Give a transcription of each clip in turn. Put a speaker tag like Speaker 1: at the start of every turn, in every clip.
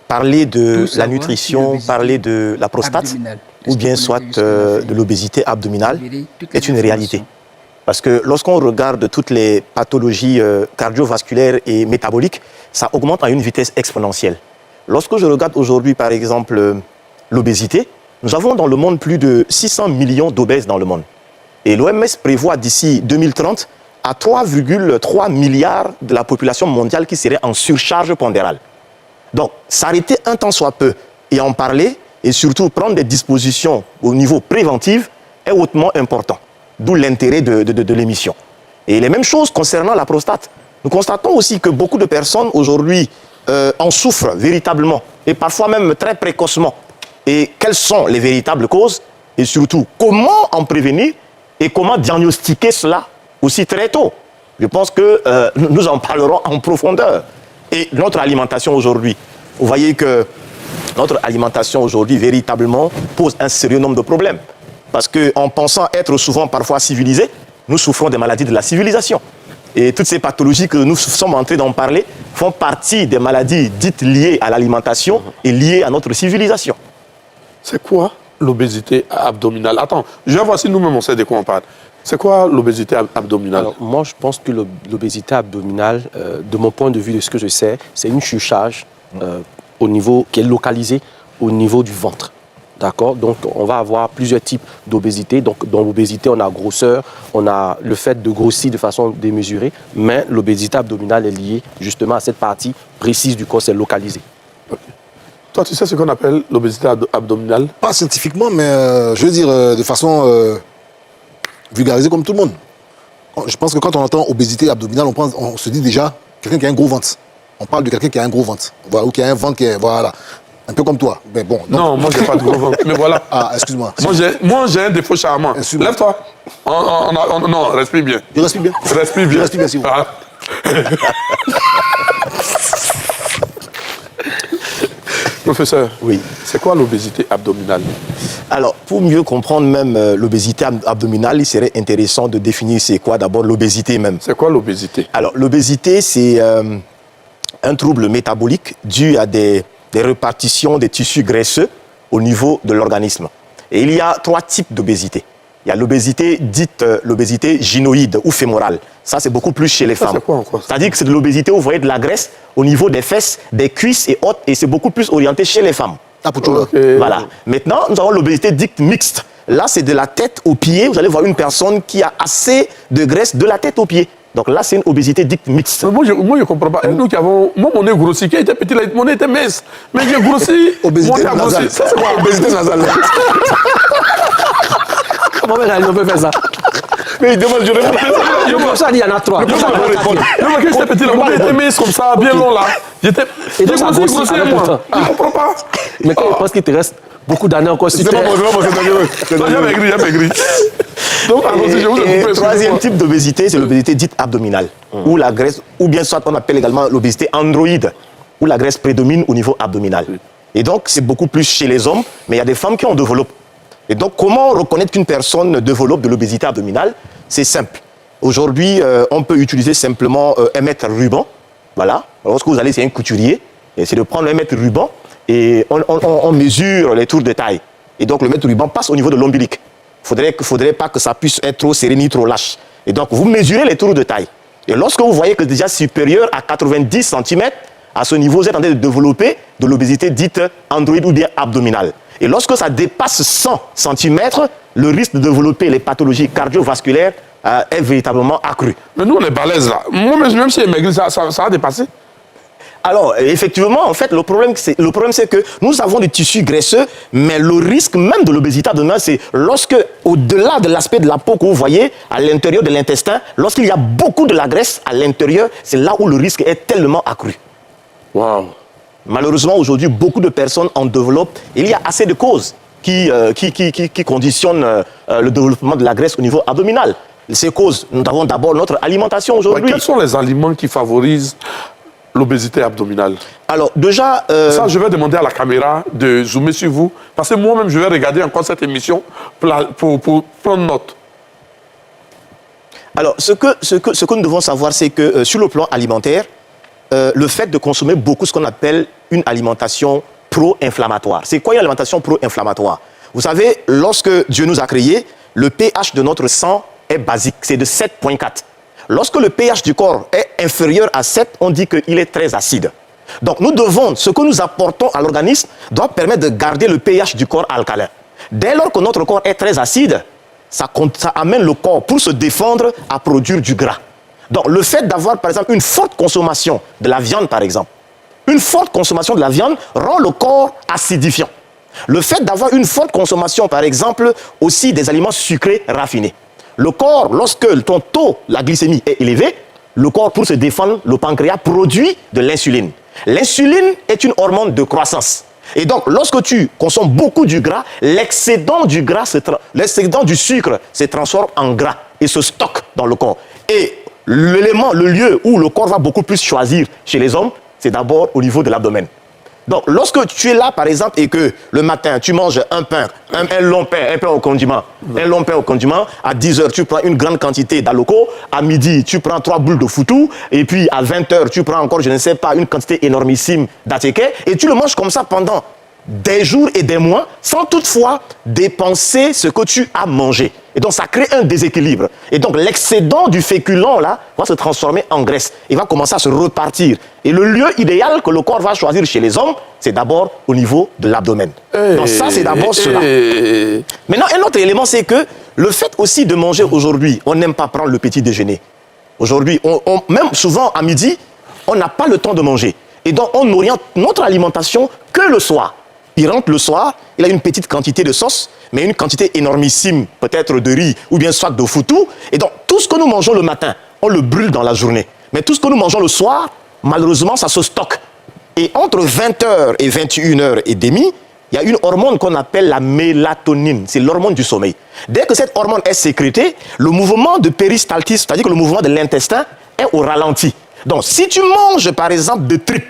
Speaker 1: parler de la nutrition, parler de la prostate, ou bien soit de l'obésité abdominale, est une réalité. Parce que lorsqu'on regarde toutes les pathologies cardiovasculaires et métaboliques, ça augmente à une vitesse exponentielle. Lorsque je regarde aujourd'hui, par exemple, l'obésité, nous avons dans le monde plus de 600 millions d'obèses dans le monde. Et l'OMS prévoit d'ici 2030 à 3,3 milliards de la population mondiale qui serait en surcharge pondérale. Donc, s'arrêter un temps soit peu et en parler, et surtout prendre des dispositions au niveau préventif, est hautement important. D'où l'intérêt de l'émission. Et les mêmes choses concernant la prostate. Nous constatons aussi que beaucoup de personnes aujourd'hui en souffrent véritablement, et parfois même très précocement. Et quelles sont les véritables causes? Et surtout, comment en prévenir et comment diagnostiquer cela aussi très tôt? Je pense que nous en parlerons en profondeur. Et notre alimentation aujourd'hui, vous voyez que notre alimentation aujourd'hui véritablement pose un sérieux nombre de problèmes. Parce qu'en pensant être souvent parfois civilisés, nous souffrons des maladies de la civilisation. Et toutes ces pathologies que nous sommes en train d'en parler font partie des maladies dites liées à l'alimentation et liées à notre civilisation.
Speaker 2: C'est quoi l'obésité abdominale? Attends, je vais voir si nous-mêmes on sait de quoi on parle. C'est quoi l'obésité abdominale?
Speaker 3: Alors, moi, je pense que l'obésité abdominale, de mon point de vue, de ce que je sais, c'est une surcharge au niveau, qui est localisée au niveau du ventre. D'accord? Donc, on va avoir plusieurs types d'obésité. Donc, dans l'obésité, on a grosseur, on a le fait de grossir de façon démesurée, mais l'obésité abdominale est liée justement à cette partie précise du corps, c'est localisé.
Speaker 2: Okay. Toi, tu sais ce qu'on appelle l'obésité abdominale?
Speaker 4: Pas scientifiquement, mais je veux dire de façon vulgarisée comme tout le monde. Je pense que quand on entend obésité abdominale, on se dit déjà quelqu'un qui a un gros ventre. On parle de quelqu'un qui a un gros ventre, voilà, ou qui a un ventre qui est, voilà, un peu comme toi. Mais bon,
Speaker 2: non, moi, j'ai pas de gros ventre. Mais voilà.
Speaker 4: Ah, excuse-moi.
Speaker 2: Moi, j'ai un défaut charmant. Lève-toi. Non, respire bien.
Speaker 4: Je respire bien.
Speaker 2: Respire bien.
Speaker 4: Je respire bien, s'il vous plaît.
Speaker 2: Professeur,
Speaker 1: oui.
Speaker 2: C'est quoi l'obésité abdominale?
Speaker 1: Alors, pour mieux comprendre même l'obésité abdominale, il serait intéressant de définir c'est quoi d'abord l'obésité même.
Speaker 2: C'est quoi l'obésité?
Speaker 1: Alors, l'obésité, c'est un trouble métabolique dû à des répartitions des tissus graisseux au niveau de l'organisme. Et il y a 3 types d'obésité. Il y a l'obésité dite l'obésité gynoïde ou fémorale. Ça, c'est beaucoup plus chez les femmes. C'est-à-dire que c'est de l'obésité où vous voyez de la graisse au niveau des fesses, des cuisses et autres, et c'est beaucoup plus orienté chez les femmes.
Speaker 2: Okay.
Speaker 1: Voilà. Maintenant, nous avons l'obésité dite mixte. Là, c'est de la tête aux pieds. Vous allez voir une personne qui a assez de graisse de la tête aux pieds. Donc là, c'est une obésité dite mixte.
Speaker 2: Moi, je ne comprends pas. Nous qui avons... Moi, mon nez grossi. Quand il était petit, mon nez était mince. Mais j'ai grossi.
Speaker 4: Obésité nasale.
Speaker 2: Ça, c'est quoi obésité nasale?
Speaker 3: Comment on peut faire ça?
Speaker 2: Mais il demande, je réponds.
Speaker 3: Ça, il y en a 3.
Speaker 2: Mais comment on répond? Quand j'étais petit, mon nez était mince comme ça, bien long là. J'ai grossi, moi. Je ne comprends pas.
Speaker 3: Mais quand je pense qu'il te reste beaucoup d'années encore, si
Speaker 2: c'est pas bon, c'est pas bon. J'ai maigri. Donc,
Speaker 1: et troisième type d'obésité, c'est l'obésité dite abdominale, où la graisse, ou bien soit on appelle également l'obésité androïde, où la graisse prédomine au niveau abdominal. Et donc, c'est beaucoup plus chez les hommes, mais il y a des femmes qui en développent. Et donc, comment reconnaître qu'une personne développe de l'obésité abdominale? C'est simple. Aujourd'hui, on peut utiliser simplement un mètre ruban. Voilà. Lorsque vous allez chez un couturier, c'est de prendre un mètre ruban et on mesure les tours de taille. Et donc, le mètre ruban passe au niveau de l'ombilic. Il ne faudrait pas que ça puisse être trop serré ni trop lâche. Et donc, vous mesurez les tours de taille. Et lorsque vous voyez que c'est déjà supérieur à 90 cm, à ce niveau, vous êtes en train de développer de l'obésité dite androïde ou bien abdominale. Et lorsque ça dépasse 100 cm, le risque de développer les pathologies cardiovasculaires est véritablement accru.
Speaker 2: Mais nous, on est balèze là. Moi, même si j'ai maigri, ça a dépassé.
Speaker 1: Alors, effectivement, en fait, le problème, c'est que nous avons des tissus graisseux, mais le risque même de l'obésité abdominale, c'est lorsque, au-delà de l'aspect de la peau que vous voyez, à l'intérieur de l'intestin, lorsqu'il y a beaucoup de la graisse à l'intérieur, c'est là où le risque est tellement accru.
Speaker 2: Waouh.
Speaker 1: Malheureusement, aujourd'hui, beaucoup de personnes en développent. Il y a assez de causes qui conditionnent le développement de la graisse au niveau abdominal. Ces causes, nous avons d'abord notre alimentation aujourd'hui.
Speaker 2: Quels sont les aliments qui favorisent l'obésité abdominale?
Speaker 1: Alors, déjà...
Speaker 2: Ça, je vais demander à la caméra de zoomer sur vous, parce que moi-même, je vais regarder encore cette émission pour prendre note.
Speaker 1: Alors, ce que nous devons savoir, c'est que sur le plan alimentaire, le fait de consommer beaucoup ce qu'on appelle une alimentation pro-inflammatoire. C'est quoi une alimentation pro-inflammatoire? Vous savez, lorsque Dieu nous a créés, le pH de notre sang est basique, c'est de 7,4. Lorsque le pH du corps est inférieur à 7, on dit qu'il est très acide. Donc nous devons, ce que nous apportons à l'organisme doit permettre de garder le pH du corps alcalin. Dès lors que notre corps est très acide, ça amène le corps, pour se défendre, à produire du gras. Donc le fait d'avoir par exemple une forte consommation de la viande par exemple, une forte consommation de la viande rend le corps acidifiant. Le fait d'avoir une forte consommation par exemple aussi des aliments sucrés raffinés. Le corps, lorsque ton taux, la glycémie est élevé, le corps pour se défendre, le pancréas produit de l'insuline. L'insuline est une hormone de croissance. Et donc, lorsque tu consommes beaucoup du gras, l'excédent du sucre se transforme en gras et se stocke dans le corps. Et l'élément, le lieu où le corps va beaucoup plus choisir chez les hommes, c'est d'abord au niveau de l'abdomen. Donc, lorsque tu es là, par exemple, et que le matin, tu manges un pain, un long pain, un pain au condiment, un long pain au condiment, à 10 heures, tu prends une grande quantité d'aloko, à midi, tu prends 3 boules de foutou, et puis à 20 heures, tu prends encore, je ne sais pas, une quantité énormissime d'attiqué, et tu le manges comme ça pendant des jours et des mois, sans toutefois dépenser ce que tu as mangé. Et donc, ça crée un déséquilibre. Et donc, l'excédent du féculent, là, va se transformer en graisse. Il va commencer à se repartir. Et le lieu idéal que le corps va choisir chez les hommes, c'est d'abord au niveau de l'abdomen. Donc, ça, c'est d'abord cela. Maintenant, un autre élément, c'est que le fait aussi de manger aujourd'hui, on n'aime pas prendre le petit déjeuner. Aujourd'hui, même souvent à midi, on n'a pas le temps de manger. Et donc, on oriente notre alimentation que le soir. Il rentre le soir, il a une petite quantité de sauce, mais une quantité énormissime, peut-être de riz, ou bien soit de foutou. Et donc, tout ce que nous mangeons le matin, on le brûle dans la journée. Mais tout ce que nous mangeons le soir, malheureusement, ça se stocke. Et entre 20h et 21h30, il y a une hormone qu'on appelle la mélatonine. C'est l'hormone du sommeil. Dès que cette hormone est sécrétée, le mouvement de péristaltisme, c'est-à-dire que le mouvement de l'intestin, est au ralenti. Donc, si tu manges, par exemple, de tripes,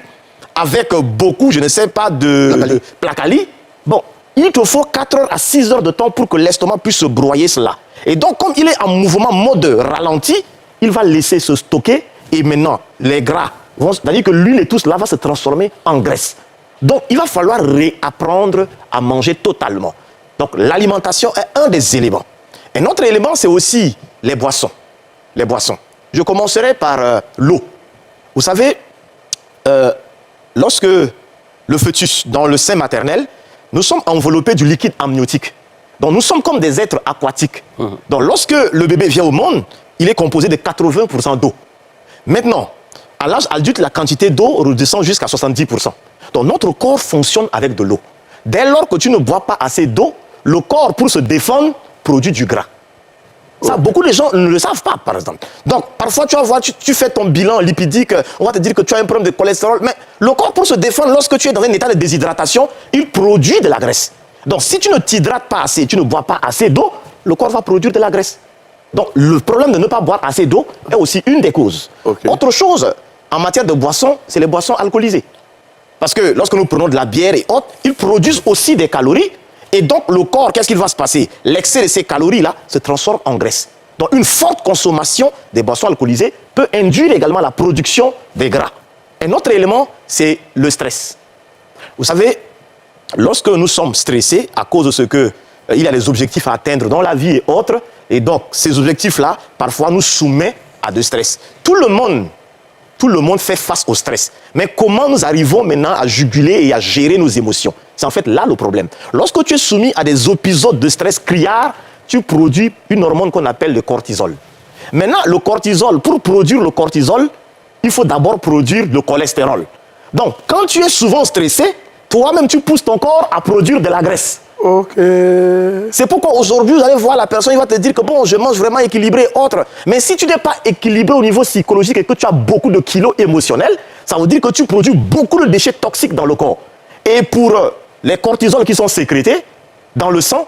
Speaker 1: avec beaucoup, je ne sais pas, de placali, bon, il te faut 4 heures à 6 heures de temps pour que l'estomac puisse se broyer cela. Et donc, comme il est en mouvement mode ralenti, il va laisser se stocker et maintenant, les gras, c'est-à-dire que l'huile et tout cela va se transformer en graisse. Donc, il va falloir réapprendre à manger totalement. Donc, l'alimentation est un des éléments. Un autre élément, c'est aussi les boissons. Les boissons. Je commencerai par l'eau. Vous savez, lorsque le fœtus, dans le sein maternel, nous sommes enveloppés du liquide amniotique. Donc nous sommes comme des êtres aquatiques. Donc lorsque le bébé vient au monde, il est composé de 80% d'eau. Maintenant, à l'âge adulte, la quantité d'eau redescend jusqu'à 70%. Donc notre corps fonctionne avec de l'eau. Dès lors que tu ne bois pas assez d'eau, le corps, pour se défendre, produit du gras. Ça, beaucoup de gens ne le savent pas, par exemple. Donc, parfois, tu vas voir, tu fais ton bilan lipidique, on va te dire que tu as un problème de cholestérol, mais le corps, pour se défendre, lorsque tu es dans un état de déshydratation, il produit de la graisse. Donc, si tu ne t'hydrates pas assez, tu ne bois pas assez d'eau, le corps va produire de la graisse. Donc, le problème de ne pas boire assez d'eau est aussi une des causes. Autre chose, en matière de boissons, c'est les boissons alcoolisées. Parce que lorsque nous prenons de la bière et autres, ils produisent aussi des calories. Et donc, le corps, qu'est-ce qu'il va se passer? L'excès de ces calories-là se transforme en graisse. Donc, une forte consommation des boissons alcoolisées peut induire également la production des gras. Un autre élément, c'est le stress. Vous savez, lorsque nous sommes stressés à cause de ce que il y a des objectifs à atteindre dans la vie et autres, et donc ces objectifs-là, parfois, nous soumettent à de stress. Tout le monde fait face au stress. Mais comment nous arrivons maintenant à juguler et à gérer nos émotions? C'est en fait là le problème. Lorsque tu es soumis à des épisodes de stress criards, tu produis une hormone qu'on appelle le cortisol. Maintenant, le cortisol, pour produire le cortisol, il faut d'abord produire le cholestérol. Donc, quand tu es souvent stressé, toi-même, tu pousses ton corps à produire de la graisse. C'est pourquoi aujourd'hui, vous allez voir la personne, il va te dire que bon, je mange vraiment équilibré, autre. Mais si tu n'es pas équilibré au niveau psychologique et que tu as beaucoup de kilos émotionnels, ça veut dire que tu produis beaucoup de déchets toxiques dans le corps. Et pour les cortisols qui sont sécrétés dans le sang,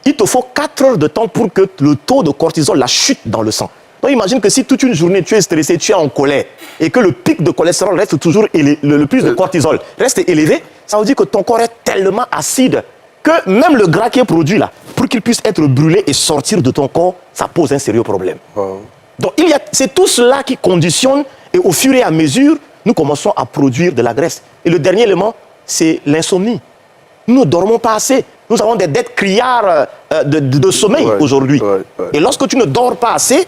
Speaker 1: il te faut 4 heures de temps pour que le taux de cortisol la chute dans le sang. Donc imagine que si toute une journée tu es stressé, tu es en colère et que le pic de cholestérol reste toujours élevé, le plus de cortisol reste élevé, ça veut dire que ton corps est tellement acide que même le gras qui est produit là, pour qu'il puisse être brûlé et sortir de ton corps, ça pose un sérieux problème. Donc c'est tout cela qui conditionne et au fur et à mesure, nous commençons à produire de la graisse. Et le dernier élément, c'est l'insomnie. Nous ne dormons pas assez. Nous avons des dettes criards de sommeil aujourd'hui. Et lorsque tu ne dors pas assez,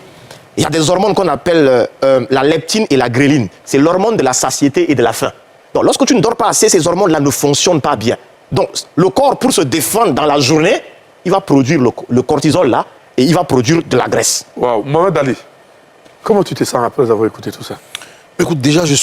Speaker 1: il y a des hormones qu'on appelle la leptine et la gréline. C'est l'hormone de la satiété et de la faim. Donc lorsque tu ne dors pas assez, ces hormones-là ne fonctionnent pas bien. Donc le corps, pour se défendre dans la journée, il va produire le cortisol là et il va produire de la graisse.
Speaker 2: Waouh, Mohamed Ali, comment tu te sens après avoir écouté tout ça?
Speaker 4: Écoute, déjà, je suis